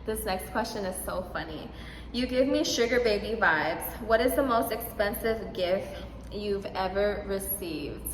This next question is so funny. You give me sugar baby vibes. What is the most expensive gift you've ever received?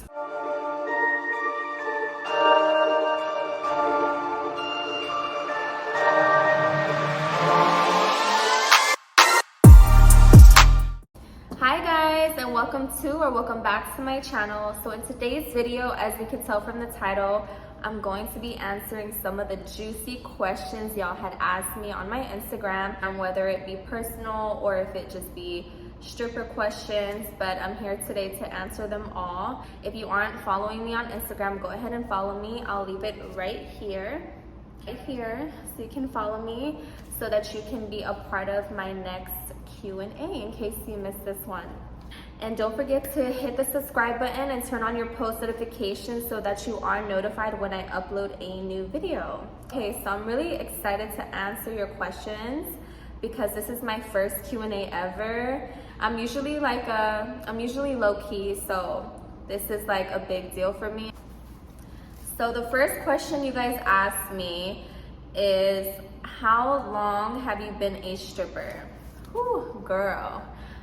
Hi guys, and welcome back to my channel. So in today's video, as you can tell from the title, I'm going to be answering some of the juicy questions y'all had asked me on my Instagram, and whether it be personal or if it just be stripper questions, but I'm here today to answer them all. If you aren't following me on Instagram, go ahead and follow me. I'll leave it right here, so you can follow me so that you can be a part of my next Q&A in case you missed this one. And don't forget to hit the subscribe button and turn on your post notifications so that you are notified when I upload a new video. Okay, so I'm really excited to answer your questions because this is my first Q&A ever. I'm usually low-key, so this is like a big deal for me. So the first question you guys asked me is, how long have you been a stripper? Whew, girl,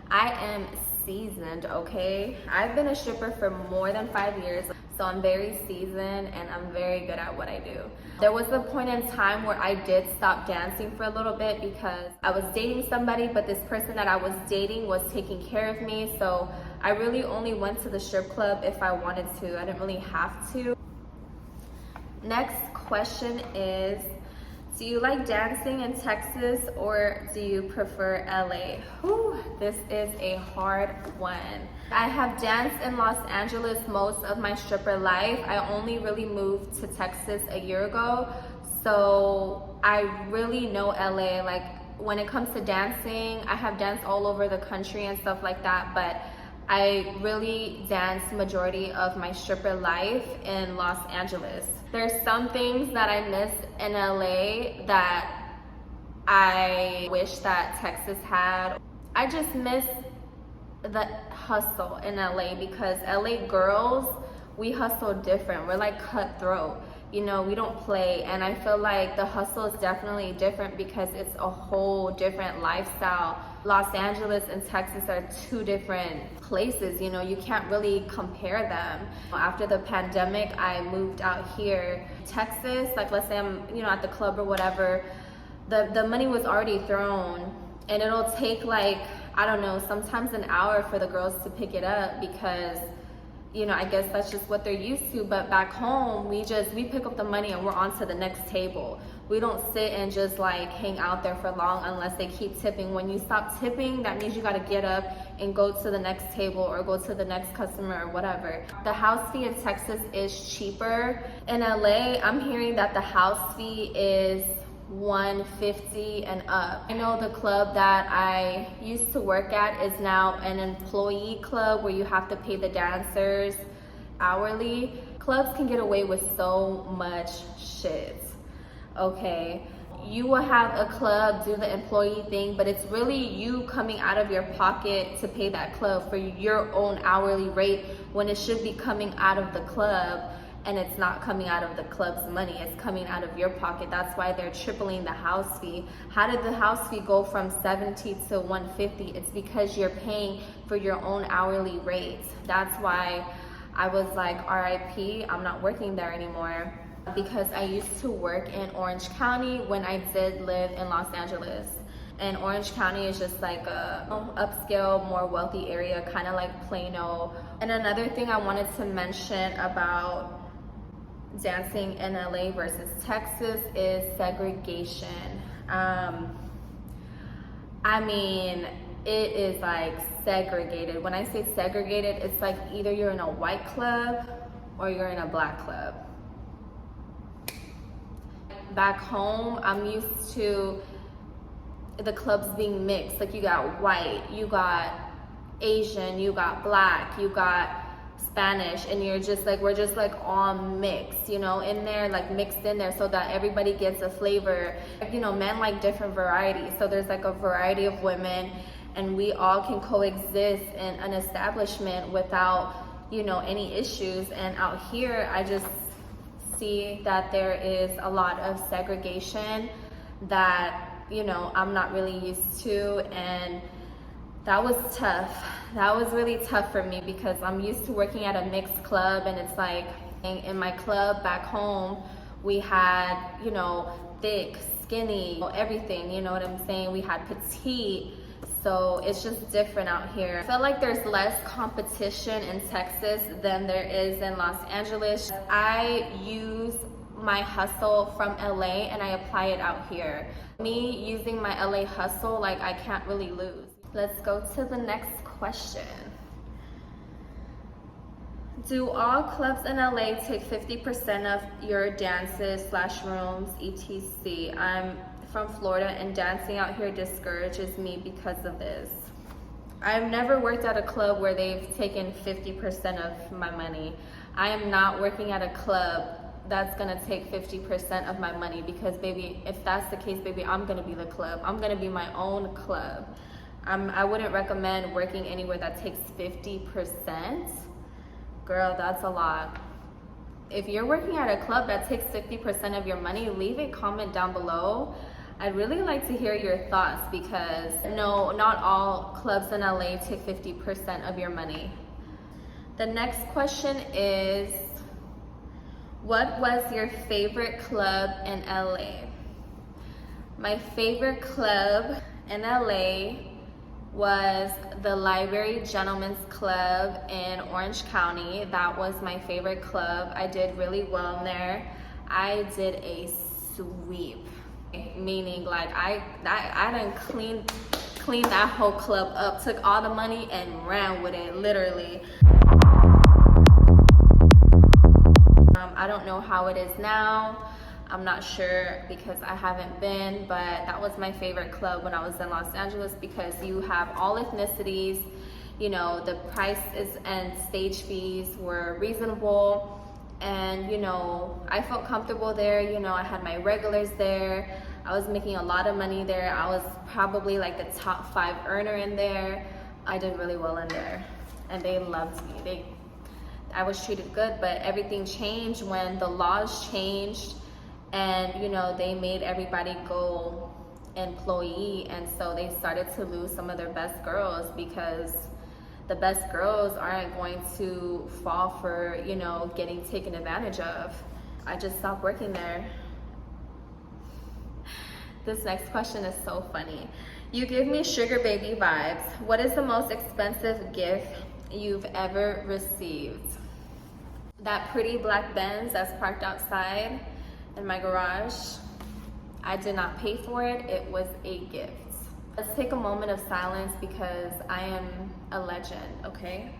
I am seasoned, okay? I've been a stripper for more than 5 years, so I'm very seasoned and I'm very good at what I do. There was a point in time where I did stop dancing for a little bit because I was dating somebody, but this person that I was dating was taking care of me, so I really only went to the strip club if I wanted to. I didn't really have to. Next question is, do you like dancing in Texas or do you prefer LA? Whew, this is a hard one. I have danced in Los Angeles most of my stripper life. I only really moved to Texas a year ago, so I really know LA. Like, when it comes to dancing, I have danced all over the country and stuff like that, but I really danced majority of my stripper life in Los Angeles. There's some things that I miss in LA that I wish that Texas had. I just miss the hustle in LA because LA girls, we hustle different. We're like cutthroat. You know, we don't play, and I feel like the hustle is definitely different because it's a whole different lifestyle. Los Angeles and Texas are two different places, you know, you can't really compare them. After the pandemic, I moved out here. Texas, like, let's say I'm, you know, at the club or whatever, the money was already thrown, and it'll take like, I don't know, sometimes an hour for the girls to pick it up because, you know, I guess that's just what they're used to. But back home, we pick up the money and we're on to the next table. We don't sit and just like hang out there for long unless they keep tipping. When you stop tipping, that means you got to get up and go to the next table or go to the next customer or whatever. The house fee in Texas is cheaper. In LA, I'm hearing that the house fee is $150 and up. I know the club that I used to work at is now an employee club where you have to pay the dancers hourly. Clubs can get away with so much shit, okay? You will have a club do the employee thing, but it's really you coming out of your pocket to pay that club for your own hourly rate when it should be coming out of the club. And it's not coming out of the club's money, it's coming out of your pocket. That's why they're tripling the house fee. How did the house fee go from $70 to $150? It's because you're paying for your own hourly rate. That's why I was like, RIP, I'm not working there anymore. Because I used to work in Orange County when I did live in Los Angeles. And Orange County is just like a upscale, more wealthy area, kind of like Plano. And another thing I wanted to mention about dancing in LA versus Texas is segregation. I mean, it is like segregated. When I say segregated, it's like either you're in a white club or you're in a black club. Back home, I'm used to the clubs being mixed. Like, you got white, you got Asian, you got black, you got Spanish, and you're just like, we're just like all mixed, you know, in there, like mixed in there, so that everybody gets a flavor. You know, men like different varieties, so there's like a variety of women, and we all can coexist in an establishment without, you know, any issues. And out here, I just see that there is a lot of segregation that you know, I'm not really used to, and that was tough. That was really tough for me because I'm used to working at a mixed club, and it's like in my club back home, we had, you know, thick, skinny, everything, you know what I'm saying? We had petite. So it's just different out here. I feel like there's less competition in Texas than there is in Los Angeles. I use my hustle from LA and I apply it out here. Me using my LA hustle, like, I can't really lose. Let's go to the next question. Do all clubs in LA take 50% of your dances / rooms, etc.? I'm from Florida and dancing out here discourages me because of this. I've never worked at a club where they've taken 50% of my money. I am not working at a club that's gonna take 50% of my money because, baby, if that's the case, baby, I'm gonna be the club. I'm gonna be my own club. I wouldn't recommend working anywhere that takes 50%. Girl, that's a lot. If you're working at a club that takes 50% of your money, leave a comment down below. I'd really like to hear your thoughts because no, not all clubs in LA take 50% of your money. The next question is, what was your favorite club in LA? My favorite club in LA was the Library Gentlemen's Club in Orange County. That was my favorite club. I did really well in there. I did a sweep, meaning like I done cleaned that whole club up, took all the money and ran with it, literally. I don't know how it is now. I'm not sure because I haven't been, but that was my favorite club when I was in Los Angeles because you have all ethnicities, you know, the prices and stage fees were reasonable, and, you know, I felt comfortable there. You know, I had my regulars there. I was making a lot of money there. I was probably like the top 5 earner in there. I did really well in there and they loved me. I was treated good, but everything changed when the laws changed. And, you know, they made everybody go employee, and so they started to lose some of their best girls because the best girls aren't going to fall for, you know, getting taken advantage of. I just stopped working there. This next question is so funny. You give me sugar baby vibes. What is the most expensive gift you've ever received? That pretty black Benz that's parked outside in my garage. I did not pay for it. It was a gift. Let's take a moment of silence because I am a legend, okay?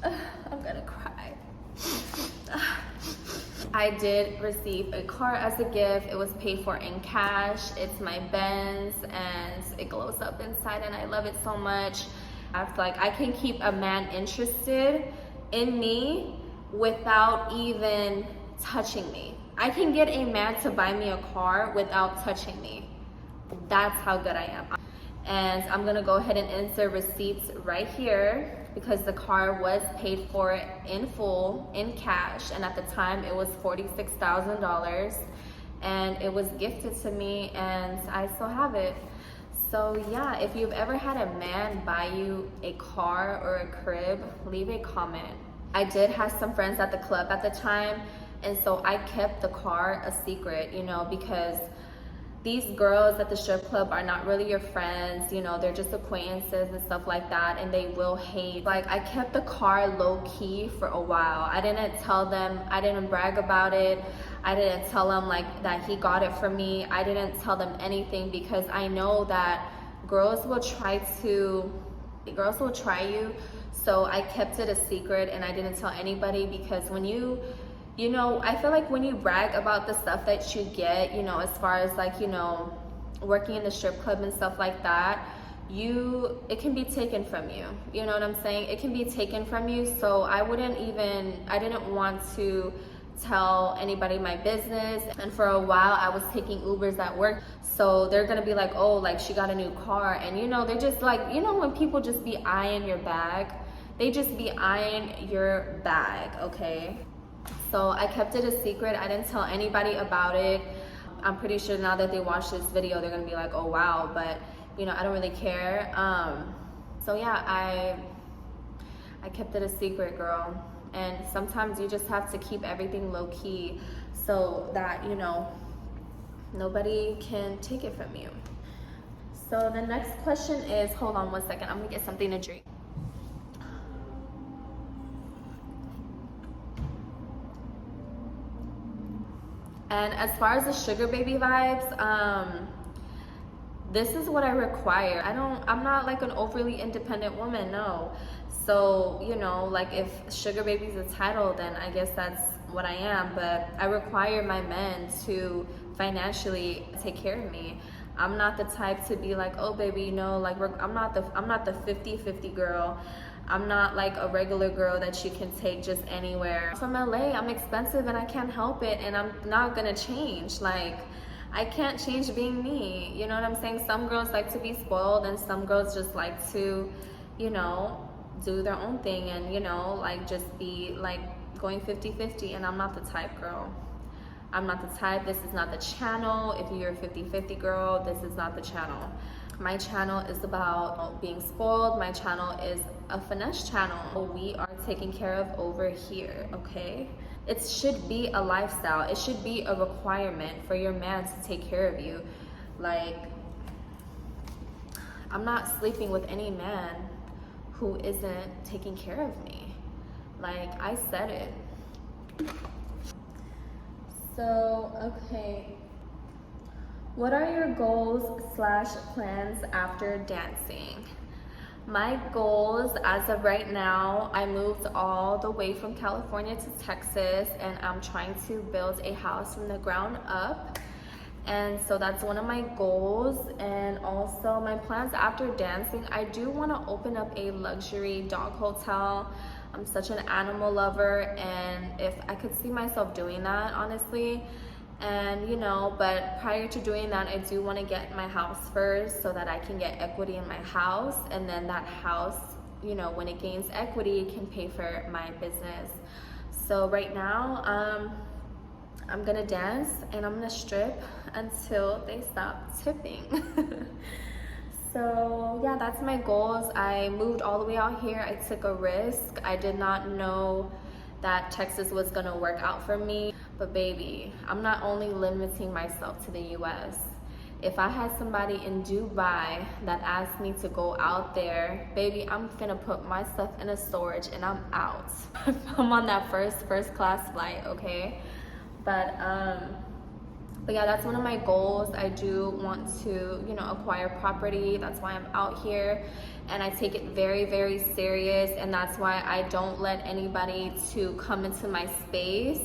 I'm gonna cry. I did receive a car as a gift. It was paid for in cash. It's my Benz and it glows up inside and I love it so much. I feel like I can keep a man interested in me without even touching me. I can get a man to buy me a car without touching me. That's how good I am. And I'm gonna go ahead and insert receipts right here because the car was paid for in full, in cash, and at the time it was $46,000, and it was gifted to me and I still have it. So yeah, if you've ever had a man buy you a car or a crib, leave a comment. I did have some friends at the club at the time, and so I kept the car a secret, you know, because these girls at the strip club are not really your friends, you know, they're just acquaintances and stuff like that, and they will hate. Like, I kept the car low-key for a while. I didn't tell them, I didn't brag about it. I didn't tell them like that he got it for me. I didn't tell them anything because I know that girls will try you. So I kept it a secret and I didn't tell anybody because when you know, I feel like when you brag about the stuff that you get, you know, as far as like, you know, working in the strip club and stuff like that, it can be taken from you. You know what I'm saying? It can be taken from you. So I didn't want to tell anybody my business. And for a while I was taking Ubers at work. So they're gonna be like, oh, like she got a new car. And you know, they're just like, you know, when people just be eyeing your bag, they just be eyeing your bag, okay? So I kept it a secret. I didn't tell anybody about it. I'm pretty sure now that they watch this video, they're gonna be like, oh wow, but you know, I don't really care. So yeah, I kept it a secret, girl. And sometimes you just have to keep everything low key so that, you know, nobody can take it from you. So the next question is, hold on one second, I'm gonna get something to drink. And as far as the sugar baby vibes, this is what I require. I'm not like an overly independent woman, no. So, you know, like if sugar baby's a title, then I guess that's what I am. But I require my men to financially take care of me. I'm not the type to be like, oh baby, you know, like I'm not the 50-50 girl. I'm not like a regular girl that you can take just anywhere. From LA, I'm expensive and I can't help it, and I'm not gonna change. Like, I can't change being me. You know what I'm saying? Some girls like to be spoiled, and some girls just like to, you know, do their own thing and, you know, like just be like going 50-50, and I'm not the type, girl. I'm not the type. This is not the channel. If you're a 50-50 girl, this is not the channel. My channel is about being spoiled. My channel is a finesse channel. We are taken care of over here, okay? It should be a lifestyle. It should be a requirement for your man to take care of you. Like, I'm not sleeping with any man who isn't taking care of me. Like, I said it. So, okay. What are your goals/plans after dancing? My goals as of right now, I moved all the way from California to Texas, and I'm trying to build a house from the ground up. And so that's one of my goals. And also my plans after dancing, I do want to open up a luxury dog hotel. I'm such an animal lover, and if I could see myself doing that, honestly. And you know, but prior to doing that, I do want to get my house first so that I can get equity in my house, and then that house, you know, when it gains equity, can pay for my business. So right now, I'm gonna dance and I'm gonna strip until they stop tipping. So yeah, that's my goals. I moved all the way out here. I took a risk. I did not know that Texas was gonna work out for me. But baby, I'm not only limiting myself to the US. If I had somebody in Dubai that asked me to go out there, baby, I'm gonna put my stuff in a storage and I'm out. I'm on that first class flight, okay? But yeah, that's one of my goals. I do want to, you know, acquire property. That's why I'm out here, and I take it very, very serious. And that's why I don't let anybody to come into my space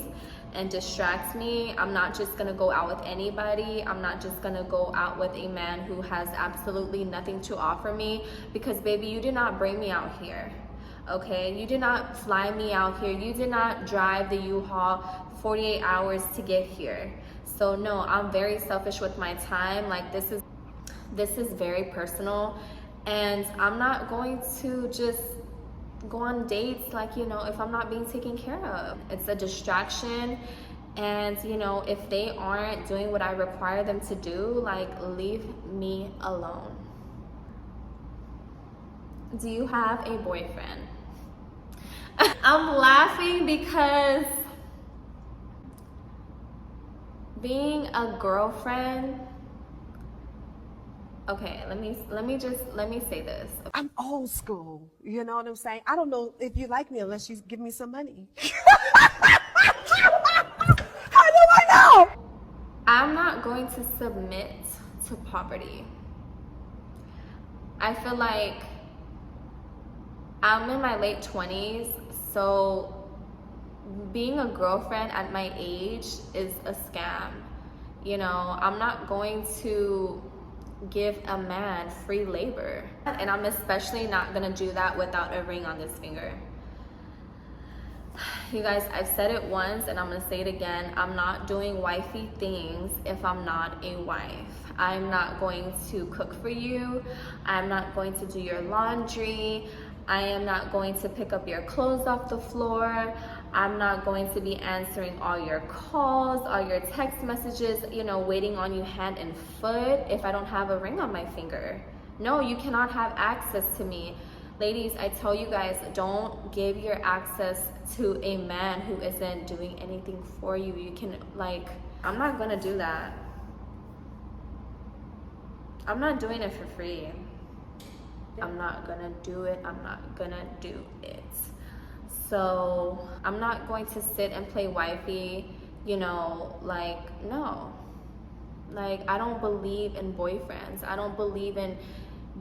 and distract me. I'm not just gonna go out with anybody. I'm not just gonna go out with a man who has absolutely nothing to offer me, because baby, you did not bring me out here. Okay, you did not fly me out here. You did not drive the U-Haul 48 hours to get here. So no, I'm very selfish with my time. Like, this is very personal, and I'm not going to just go on dates, like, you know, if I'm not being taken care of. It's a distraction, and you know, if they aren't doing what I require them to do, like, leave me alone. Do you have a boyfriend? I'm laughing because being a girlfriend, okay, let me say this. I'm old school, you know what I'm saying? I don't know if you like me unless you give me some money. How do I know? I'm not going to submit to poverty. I feel like I'm in my late 20s, so being a girlfriend at my age is a scam. You know, I'm not going to give a man free labor, and I'm especially not gonna do that without a ring on this finger. You guys, I've said it once and I'm gonna say it again. I'm not doing wifey things if I'm not a wife. I'm not going to cook for you. I'm not going to do your laundry. I am not going to pick up your clothes off the floor. I'm not going to be answering all your calls, all your text messages, you know, waiting on you hand and foot if I don't have a ring on my finger. No, you cannot have access to me. Ladies, I tell you guys, don't give your access to a man who isn't doing anything for you. You can, like, I'm not gonna do that. I'm not doing it for free. I'm not gonna do it. I'm not gonna do it. So I'm not going to sit and play wifey, you know, like, no. Like, I don't believe in boyfriends. I don't believe in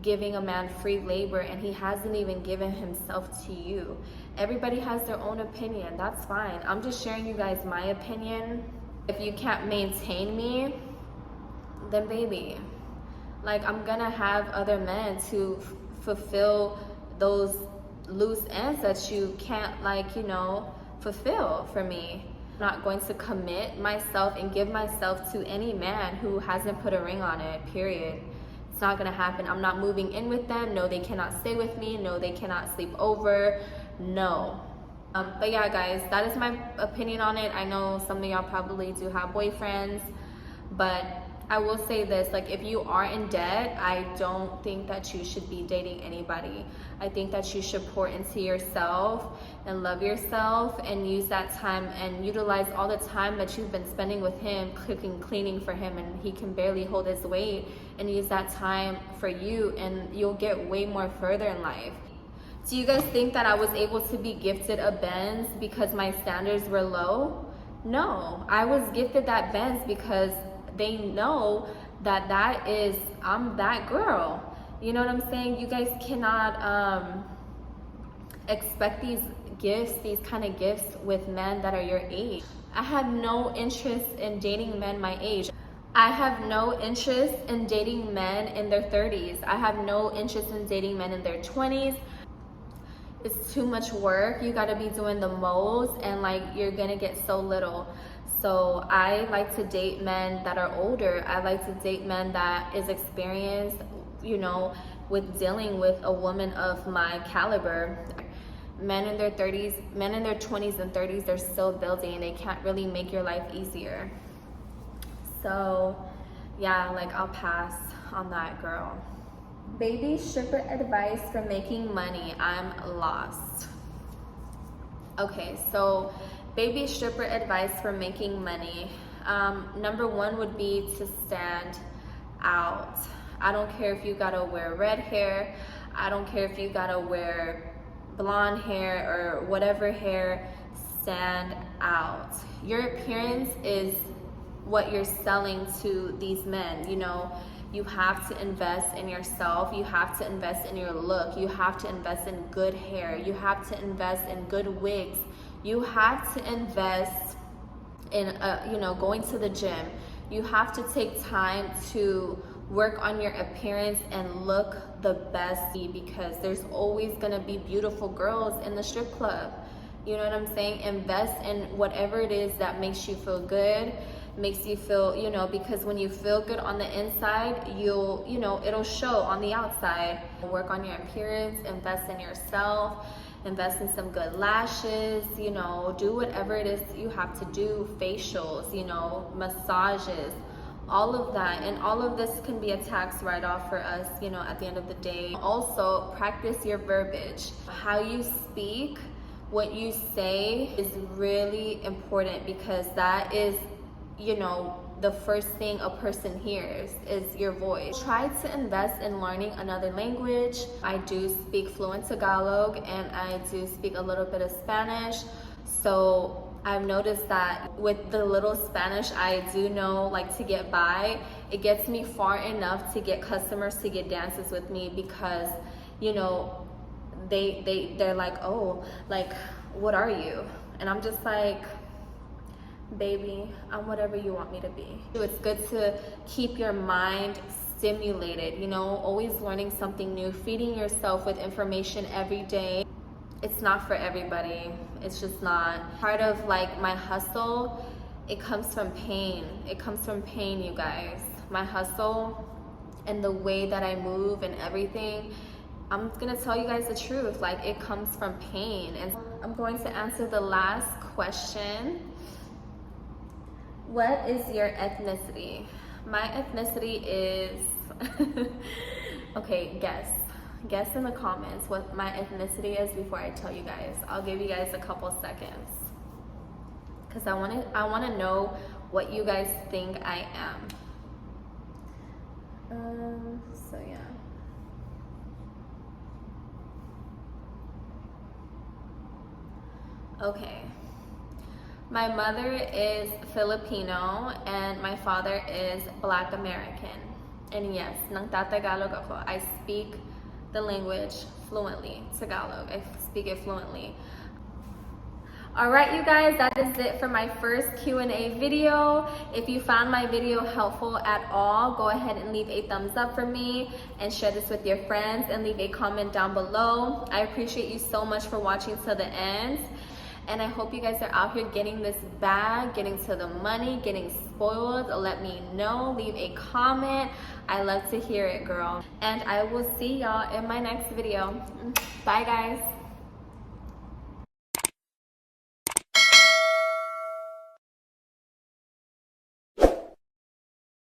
giving a man free labor, and he hasn't even given himself to you. Everybody has their own opinion. That's fine. I'm just sharing you guys my opinion. If you can't maintain me, then baby, like, I'm gonna have other men to fulfill those loose ends that you can't, like, you know, fulfill for me. I'm not going to commit myself and give myself to any man who hasn't put a ring on it, period. It's not gonna happen. I'm not moving in with them. No, they cannot stay with me. No, they cannot sleep over. No. But yeah, guys, that is my opinion on it. I know some of y'all probably do have boyfriends, but I will say this, like, if you are in debt, I don't think that you should be dating anybody. I think that you should pour into yourself and love yourself and use that time and utilize all the time that you've been spending with him, cooking, cleaning for him, and he can barely hold his weight, and use that time for you, and you'll get way more further in life. Do you guys think that I was able to be gifted a Benz because my standards were low? No, I was gifted that Benz because they know that I'm that girl. You know what I'm saying? You guys cannot expect these gifts, these kind of gifts with men that are your age. I have no interest in dating men my age. I have no interest in dating men in their 30s. I have no interest in dating men in their 20s. It's too much work. You gotta be doing the most, and like, you're gonna get so little. So I like to date men that are older. I like to date men that is experienced, you know, with dealing with a woman of my caliber. Men in their 30s, men in their 20s and 30s, they're still building. They can't really make your life easier. So yeah, like, I'll pass on that, girl. Baby stripper advice for making money. I'm lost. Okay, so baby stripper advice for making money. Number one would be to stand out. I don't care if you gotta wear red hair. I don't care if you gotta wear blonde hair or whatever hair. Stand out. Your appearance is what you're selling to these men. You know, you have to invest in yourself. You have to invest in your look. You have to invest in good hair. You have to invest in good wigs. You have to invest in, you know, going to the gym. You have to take time to work on your appearance and look the best, because there's always gonna be beautiful girls in the strip club. You know what I'm saying? Invest in whatever it is that makes you feel good, makes you feel, you know, because when you feel good on the inside, you'll, you know, it'll show on the outside. Work on your appearance, invest in yourself, invest in some good lashes, you know, do whatever it is you have to do, facials, you know, massages, all of that. And all of this can be a tax write-off for us, you know, at the end of the day. Also, practice your verbiage. How you speak, what you say is really important, because that is, you know, the first thing a person hears is your voice. Try to invest in learning another language. I do speak fluent Tagalog, and I do speak a little bit of Spanish. So I've noticed that with the little Spanish I do know, like, to get by, it gets me far enough to get customers to get dances with me, because, you know, they're like, oh, like, what are you? And I'm just like, baby, I'm whatever you want me to be. It's good to keep your mind stimulated, you know, always learning something new, feeding yourself with information every day. It's not for everybody. It's just not. Part of, like, my hustle, it comes from pain. It comes from pain, you guys. My hustle and the way that I move and everything, I'm gonna tell you guys the truth. Like, it comes from pain. And I'm going to answer the last question. What is your ethnicity? My ethnicity is, okay, guess. Guess in the comments what my ethnicity is before I tell you guys. I'll give you guys a couple seconds. Because I wanna know what you guys think I am. So yeah. Okay. My mother is Filipino and my father is Black American. And yes, nang Tagalog ako. I speak the language fluently, Tagalog. I speak it fluently. All right, you guys, that is it for my first Q&A video. If you found my video helpful at all, go ahead and leave a thumbs up for me and share this with your friends and leave a comment down below. I appreciate you so much for watching to the end. And I hope you guys are out here getting this bag, getting to the money, getting spoiled. Let me know, leave a comment. I love to hear it, girl. And I will see y'all in my next video. Bye, guys.